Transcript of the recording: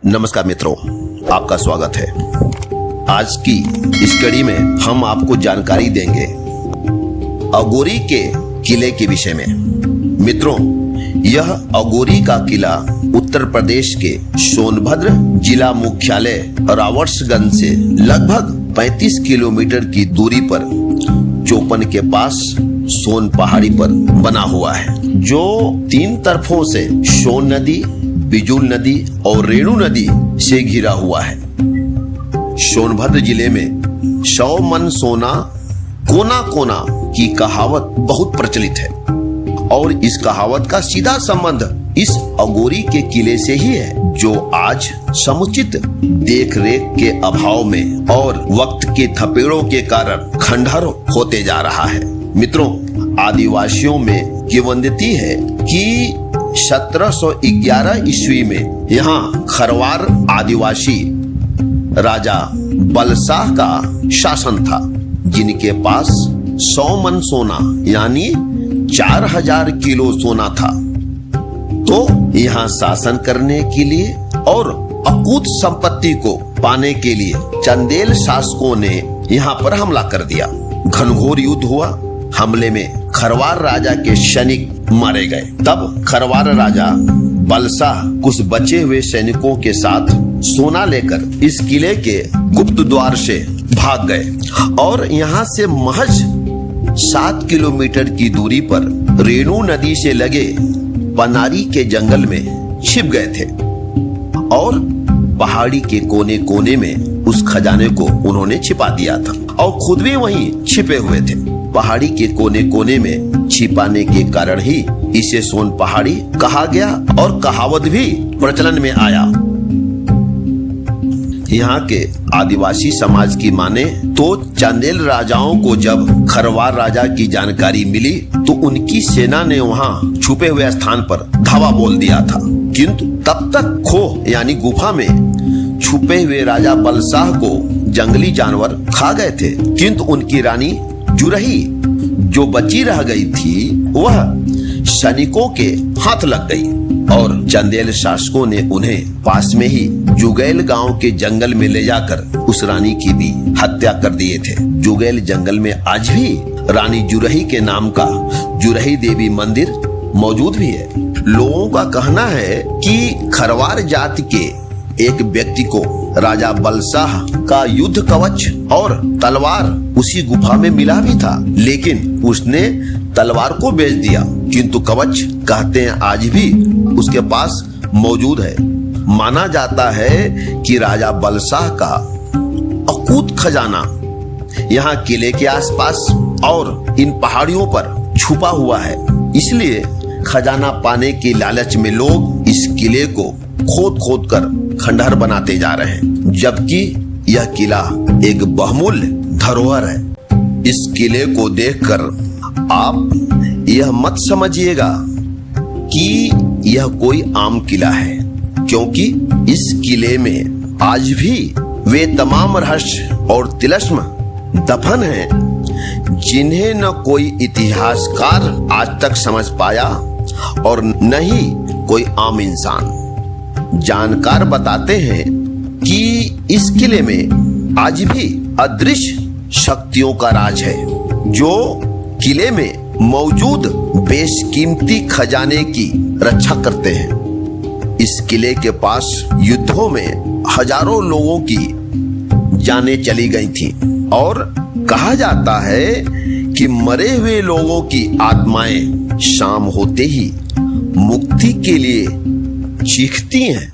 नमस्कार मित्रों, आपका स्वागत है। आज की इस कड़ी में हम आपको जानकारी देंगे अघोरी के किले के विषय में। मित्रों, यह अघोरी का किला उत्तर प्रदेश के सोनभद्र जिला मुख्यालय रावर्सगंज से लगभग 35 किलोमीटर की दूरी पर चौपन के पास सोन पहाड़ी पर बना हुआ है, जो तीन तरफों से सोन नदी, बिजुल नदी और रेणु नदी से घिरा हुआ है। सोनभद्र जिले में 100 मन सोना कोना कोना की कहावत बहुत प्रचलित है और इस कहावत का सीधा संबंध इस अघोरी के किले से ही है, जो आज समुचित देखरेख के अभाव में और वक्त के थपेड़ों के कारण खंडहर होते जा रहा है। मित्रों, आदिवासियों में किंवदंती है कि 1711 ईस्वी में यहाँ खरवार आदिवासी राजा बलशाह का शासन था, जिनके पास 100 मन सोना यानी 4000 किलो सोना था। तो यहाँ शासन करने के लिए और अकूत संपत्ति को पाने के लिए चंदेल शासकों ने यहाँ पर हमला कर दिया। घनघोर युद्ध हुआ। हमले में खरवार राजा के सैनिक मारे गए। तब खरवार राजा बलशाह कुछ बचे हुए सैनिकों के साथ सोना लेकर इस किले के गुप्त द्वार से भाग गए और यहाँ से महज 7 किलोमीटर की दूरी पर रेणु नदी से लगे पनारी के जंगल में छिप गए थे और पहाड़ी के कोने कोने में उस खजाने को उन्होंने छिपा दिया था और खुद भी वहीं छिपे हुए थे। पहाड़ी के कोने कोने में छिपाने के कारण ही इसे सोन पहाड़ी कहा गया और कहावत भी प्रचलन में आया। यहाँ के आदिवासी समाज की माने तो चंदेल राजाओं को जब खरवार राजा की जानकारी मिली तो उनकी सेना ने वहाँ छुपे हुए स्थान पर धावा बोल दिया था, किंतु तब तक खोह यानी गुफा में छुपे हुए राजा बलशाह को जंगली जानवर खा गए थे। किंतु उनकी रानी जुरही जो बची रह गई थी वह सैनिकों के हाथ लग गई और चंदेल शासकों ने उन्हें पास में ही जुगैल गांव के जंगल में ले जाकर उस रानी की भी हत्या कर दिए थे। जुगैल जंगल में आज भी रानी जुरही के नाम का जुरही देवी मंदिर मौजूद भी है। लोगों का कहना है कि खरवार जाति के एक व्यक्ति को राजा बलशाह का युद्ध कवच और तलवार उसी गुफा में मिला भी था, लेकिन उसने तलवार को बेच दिया, किंतु कवच कहते हैं आज भी उसके पास मौजूद है। माना जाता है कि राजा बलशाह का अकूत खजाना यहाँ किले के आसपास और इन पहाड़ियों पर छुपा हुआ है, इसलिए खजाना पाने के लालच में लोग इस किले को खोद खोद कर खंडहर बनाते जा रहे हैं, जबकि यह किला एक बहुमूल्य धरोहर है। इस किले को देखकर आप यह मत समझिएगा कि यह कोई आम किला है, क्योंकि इस किले में आज भी वे तमाम रहस्य और तिलस्म दफन हैं जिन्हें न कोई इतिहासकार आज तक समझ पाया और न ही कोई आम इंसान। जानकार बताते हैं कि इस किले में आज भी अदृश्य शक्तियों का राज है, जो किले में मौजूद बेशकीमती खजाने की रक्षा करते हैं। इस किले के पास युद्धों में हजारों लोगों की जानें चली गई थी और कहा जाता है कि मरे हुए लोगों की आत्माएं शाम होते ही मुक्ति के लिए चीखती हैं।